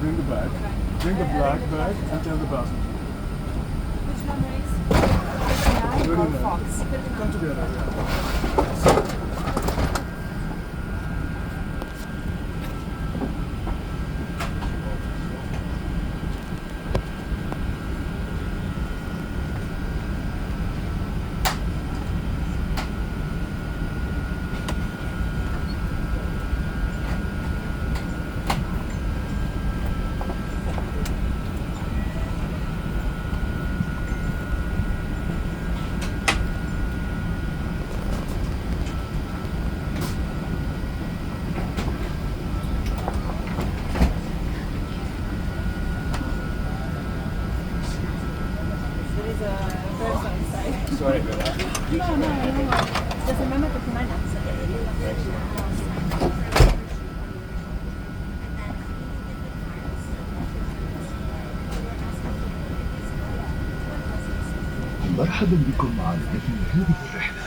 bring the bag. Bring the black bag and tell the passenger. Which number is? 39 or Fox? Come together, yeah. Sorry for that. No. Just remember to remind us. مرحبا بكم معنا في هذه الرحلة.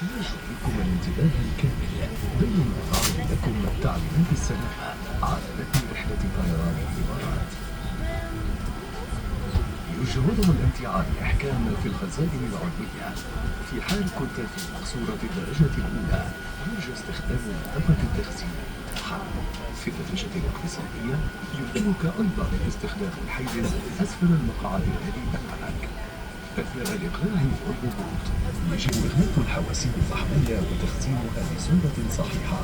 نرجو منكم الانتباه الكامل بين المقاعد لكم تعليمات السلامة على متن رحلة طيران الإمارات. يرجى وضع الامتعاض أحكام في الخزائن العلوية. في حال كنت في مقصورة الدرجة الأولى يرجى استخدام منطقة التخزين. في الدرجة الاقتصادية يمكنك أيضا استخدام الحيز أسفل المقعد الذي أمامك. أثناء الإقلاع والهبوط يجب إغلاق الحواسيب المحمولة وتخزينها بصورة صحيحة،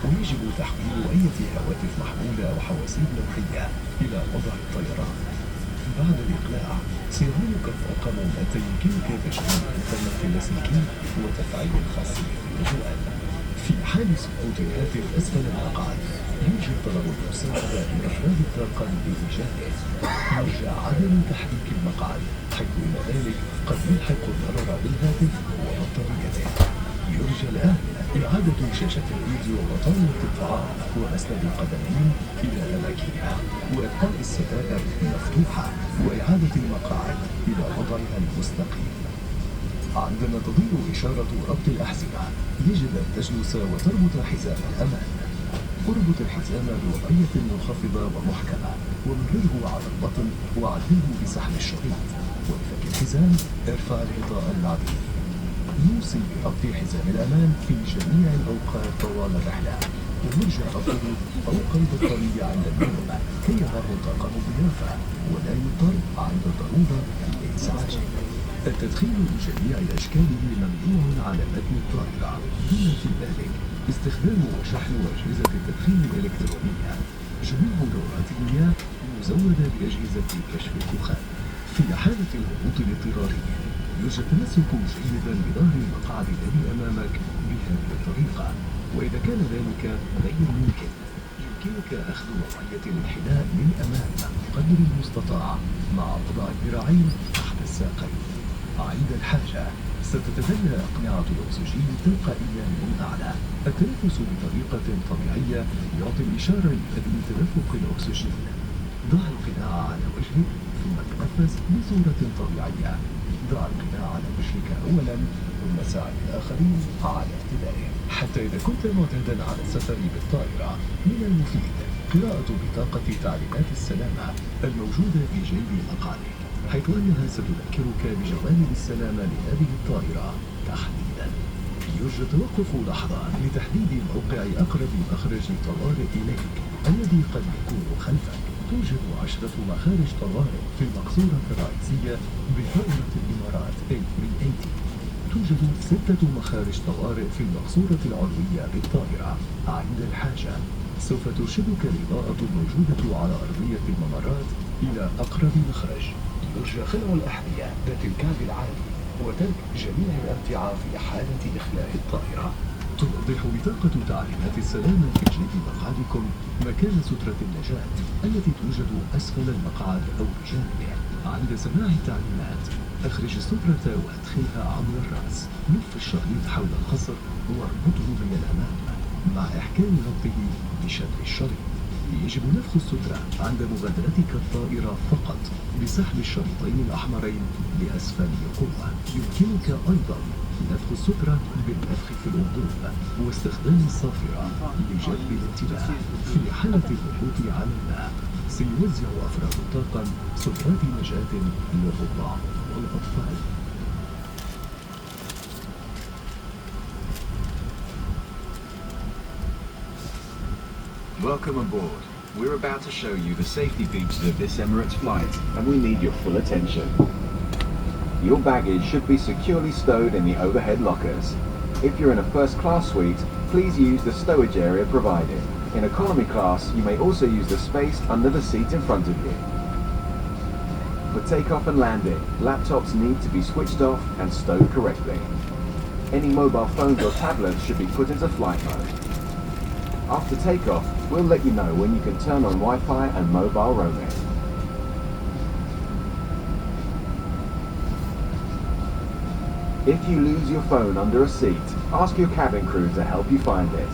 ويجب تحويل أي هواتف محمولة أو حواسيب لوحية إلى وضع الطيران. بعد الإقلاع سيظهرك الرقم الذي يمكنك تشغيل الإنترنت اللاسلكي وتفعيل الخاصية بالجوال. في حال سقوط الهاتف أسفل المقعد يرجى طلب المساعدة من أفراد الطاقم بإيجاده. يرجى عدم تحريك المقعد، حيث إن ذلك قد يلحق الضرر بالهاتف وبطاريته. يرجى الآن إعادة شاشة الفيديو وطاولة الطعام وأسند القدمين إلى أماكنها، وإبقاء الستائر مفتوحة، وإعادة المقاعد إلى وضعها المستقيم. عندما تضيء إشارة ربط الأحزمة يجب أن تجلس وتربط حزام الأمان. اربط الحزام بوضعية منخفضة ومحكمة، ومرره على البطن وعدله بسحب الشريط. ولفك الحزام ارفع الغطاء العديد. نوصي بربط حزام الأمان في جميع الأوقات طوال الرحلة، ويرجى ربطه فوق البطارية عند النوم كي يراه الطاقم ضيافة ولا يضطر عند الضرورة للإنزعاج. التدخين بجميع أشكاله ممنوع على متن الطائرة، بما في ذلك استخدام وشحن أجهزة التدخين الإلكترونية. جميع دورات المياه مزودة بأجهزة كشف الدخان. في حالة الهبوط الاضطراري يرجى التمسك جيدا بظهر المقعد الذي أمامك بهذه الطريقة، وإذا كان ذلك غير ممكن يمكنك أخذ وضعية الانحناء للأمام قدر المستطاع مع وضع الذراعين تحت الساقين. عند الحاجة ستتدلى أقنعة الأكسجين تلقائيا من أعلى. التنفس بطريقة طبيعية يعطي الإشارة لبدء تدفق الأكسجين. ضع القناع على وجهك ثم تنفس بصورة طبيعية. ضع القناع على وجهك أولا ثم ساعد الآخرين على اعتداله. حتى إذا كنت معتادا على السفر بالطائرة من المفيد قراءة بطاقة تعليمات السلامة الموجودة في جيب مقعدك، حيث أنها ستذكرك بجوانب السلامة لهذه الطائرة تحديدا. يرجى التوقف لحظة لتحديد موقع أقرب مخرج طوارئ إليك الذي قد يكون خلفك. توجد 10 مخارج طوارئ في المقصورة الرئيسية بطائرة الإمارات A380. توجد 6 مخارج طوارئ في المقصورة العلوية بالطائرة. عند الحاجة سوف ترشدك الإضاءة الموجودة على أرضية الممرات إلى أقرب مخرج. يرجى خلع الأحذية ذات الكعب العالي وترك جميع الأمتعة في حالة إخلاء الطائرة. توضح بطاقة تعليمات السلامة في جيب مقعدكم مكان سترة النجاة التي توجد أسفل المقعد أو بجانبه. عند سماع التعليمات أخرج السترة وأدخلها عبر الرأس. لف الشريط حول الخصر واربطه من الأمام مع إحكام ربطه بشد الشريط. يجب نفخ السترة عند مغادرتك الطائرة فقط بسحب الشريطين الأحمرين لأسفل بقوة. يمكنك أيضا نفخ السترة بالنفخ في الأنبوب واستخدام الصافرة لجلب الانتباه. في حالة الهبوط على الماء سيوزع أفراد الطاقم سترات نجاة للرضع والأطفال. Welcome aboard. We're about to show you the safety features of this Emirates flight, and we need your full attention. Your baggage should be securely stowed in the overhead lockers. If you're in a first-class suite, please use the stowage area provided. In economy class, you may also use the space under the seat in front of you. For takeoff and landing, laptops need to be switched off and stowed correctly. Any mobile phones or tablets should be put into flight mode. After takeoff, we'll let you know when you can turn on Wi-Fi and mobile roaming. If you lose your phone under a seat, ask your cabin crew to help you find it.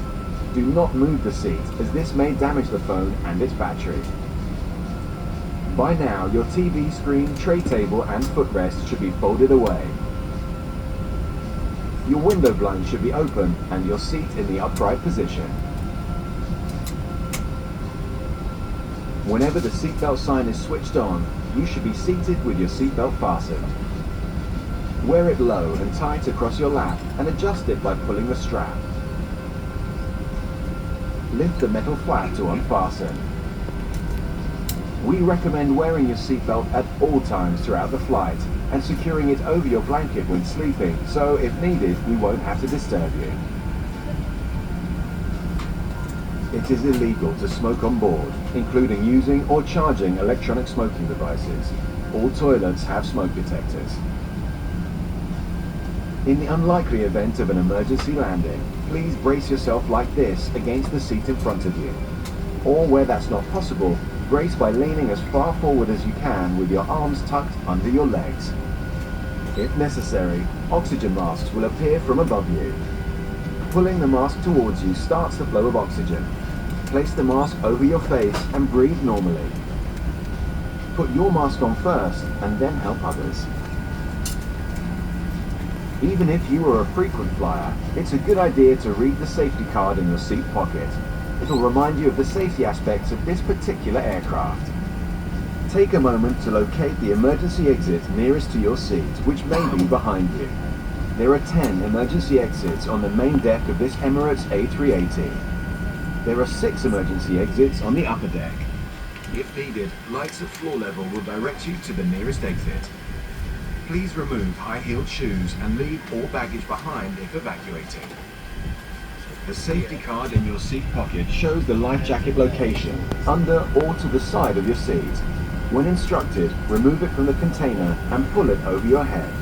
Do not move the seat, as this may damage the phone and its battery. By now, your TV screen, tray table and footrest should be folded away. Your window blind should be open and your seat in the upright position. Whenever the seatbelt sign is switched on, you should be seated with your seatbelt fastened. Wear it low and tight across your lap and adjust it by pulling the strap. Lift the metal flap to unfasten. We recommend wearing your seatbelt at all times throughout the flight and securing it over your blanket when sleeping, so if needed, we won't have to disturb you. It is illegal to smoke on board, including using or charging electronic smoking devices. All toilets have smoke detectors. In the unlikely event of an emergency landing, please brace yourself like this against the seat in front of you. Or where that's not possible, brace by leaning as far forward as you can with your arms tucked under your legs. If necessary, oxygen masks will appear from above you. Pulling the mask towards you starts the flow of oxygen. Place the mask over your face and breathe normally. Put your mask on first and then help others. Even if you are a frequent flyer, it's a good idea to read the safety card in your seat pocket. It'll remind you of the safety aspects of this particular aircraft. Take a moment to locate the emergency exit nearest to your seat, which may be behind you. There are 10 emergency exits on the main deck of this Emirates A380. There are 6 emergency exits on the upper deck. If needed, lights at floor level will direct you to the nearest exit. Please remove high-heeled shoes and leave all baggage behind if evacuating. The safety card in your seat pocket shows the life jacket location, under or to the side of your seat. When instructed, remove it from the container and pull it over your head.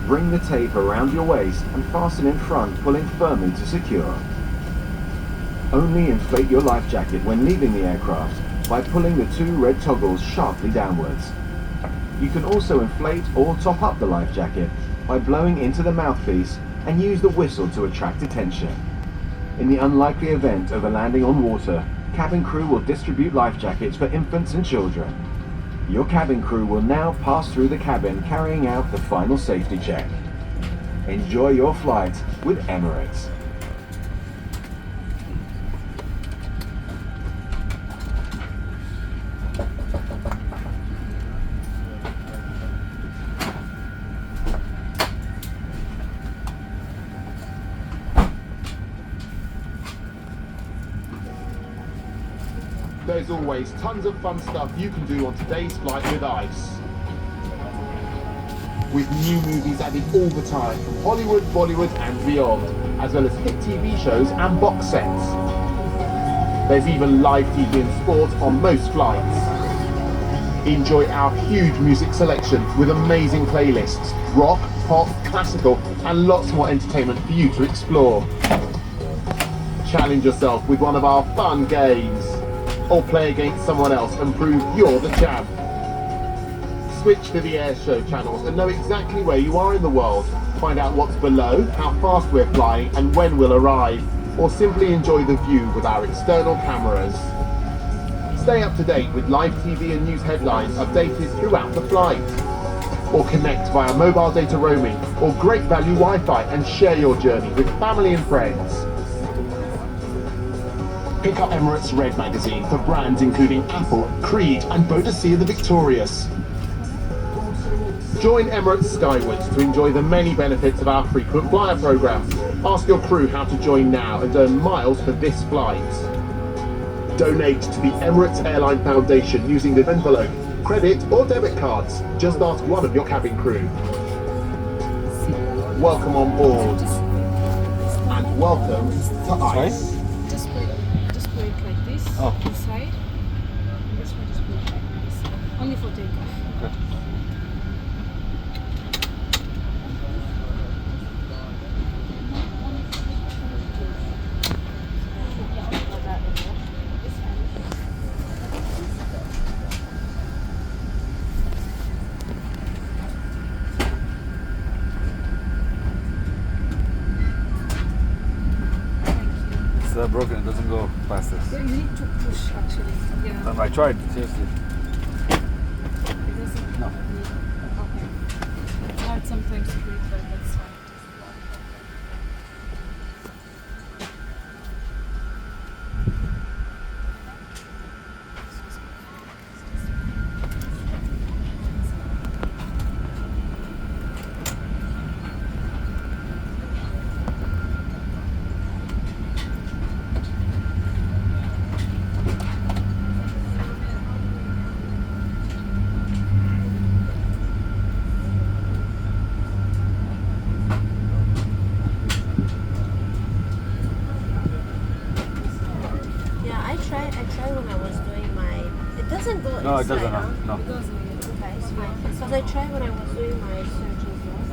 Bring the tape around your waist and fasten in front, pulling firmly to secure. Only inflate your life jacket when leaving the aircraft by pulling the 2 red toggles sharply downwards. You can also inflate or top up the life jacket by blowing into the mouthpiece and use the whistle to attract attention. In the unlikely event of a landing on water, cabin crew will distribute life jackets for infants and children. Your cabin crew will now pass through the cabin carrying out the final safety check. Enjoy your flight with Emirates. There's always tons of fun stuff you can do on today's flight with ICE. With new movies added all the time from Hollywood, Bollywood and beyond, as well as hit TV shows and box sets. There's even live TV and sport on most flights. Enjoy our huge music selection with amazing playlists, rock, pop, classical and lots more entertainment for you to explore. Challenge yourself with one of our fun games, or play against someone else and prove you're the champ. Switch to the airshow channels and know exactly where you are in the world. Find out what's below, how fast we're flying and when we'll arrive, or simply enjoy the view with our external cameras. Stay up to date with live TV and news headlines updated throughout the flight. Or connect via mobile data roaming or great value Wi-Fi and share your journey with family and friends. Pick up Emirates Red magazine for brands including Apple, Creed and Bodicea the Victorious. Join Emirates Skywards to enjoy the many benefits of our frequent flyer programme. Ask your crew how to join now and earn miles for this flight. Donate to the Emirates Airline Foundation using the envelope, credit or debit cards. Just ask one of your cabin crew. Welcome on board. And welcome to ICE. Just put it like this inside. And this one just put it like this. Only for takeoff. Okay. It's broken, it doesn't go past this. Yeah, you need to push actually. Yeah. I tried, seriously. It doesn't No. need. Okay. It's hard sometimes to do it, but that's fine. I tried when I was doing my. It doesn't go No, it inside, doesn't. huh? No. It doesn't. Okay, it's fine. Because I tried when I was doing my search as well.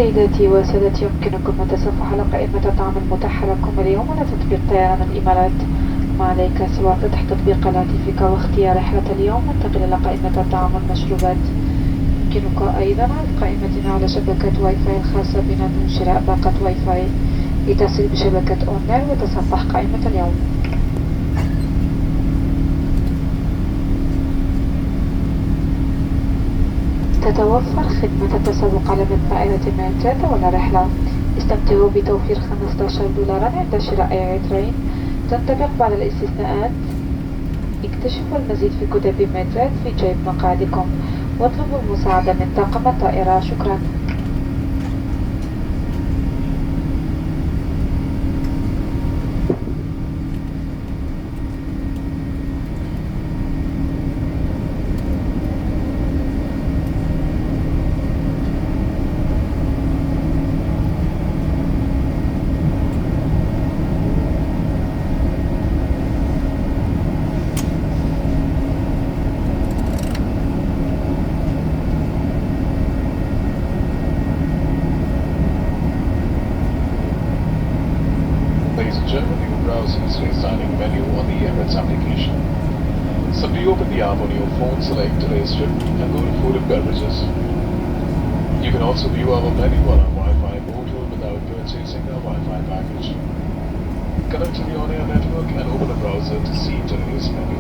سيداتي وسادتي، يمكنكم التصفح على قائمة الطعام المتاحة لكم اليوم على تطبيق طيران الإمارات. ما عليك سوى فتح تطبيق هاتفك واختيار رحلة اليوم وانتقل إلى قائمة الطعام والمشروبات. يمكنك أيضا عرض قائمتنا على شبكة واي فاي الخاصة بنا دون شراء باقة واي فاي لتصل بشبكة أونلاين وتصفح قائمة اليوم. تتوفر خدمة التسوق على متن طائرة إمارات أول رحلة. استمتعوا بتوفير $15 عند شراء أي ترين، تنطبق بعض الاستثناءات. اكتشفوا المزيد في كتب إمارات في جيب مقعدكم، واطلبوا المساعدة من طاقم الطائرة. شكرا. Ladies and gentlemen, you will browse the today's dining menu on the Emirates application. Simply open the app on your phone, select today's trip, and go to food and beverages. You can also view our menu on our Wi-Fi portal without purchasing a Wi-Fi package. Connect to the on-air network and open a browser to see today's menu.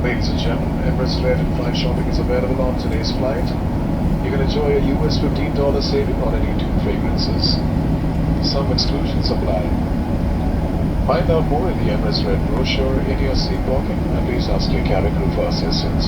Ladies and gentlemen, Emirates Red and Flight Shopping is available on today's flight. You can enjoy a US $15 saving on any 2 fragrances. Some exclusions apply. Find out more in the Emirates Red brochure in your seat pocket, and please ask your cabin crew for assistance.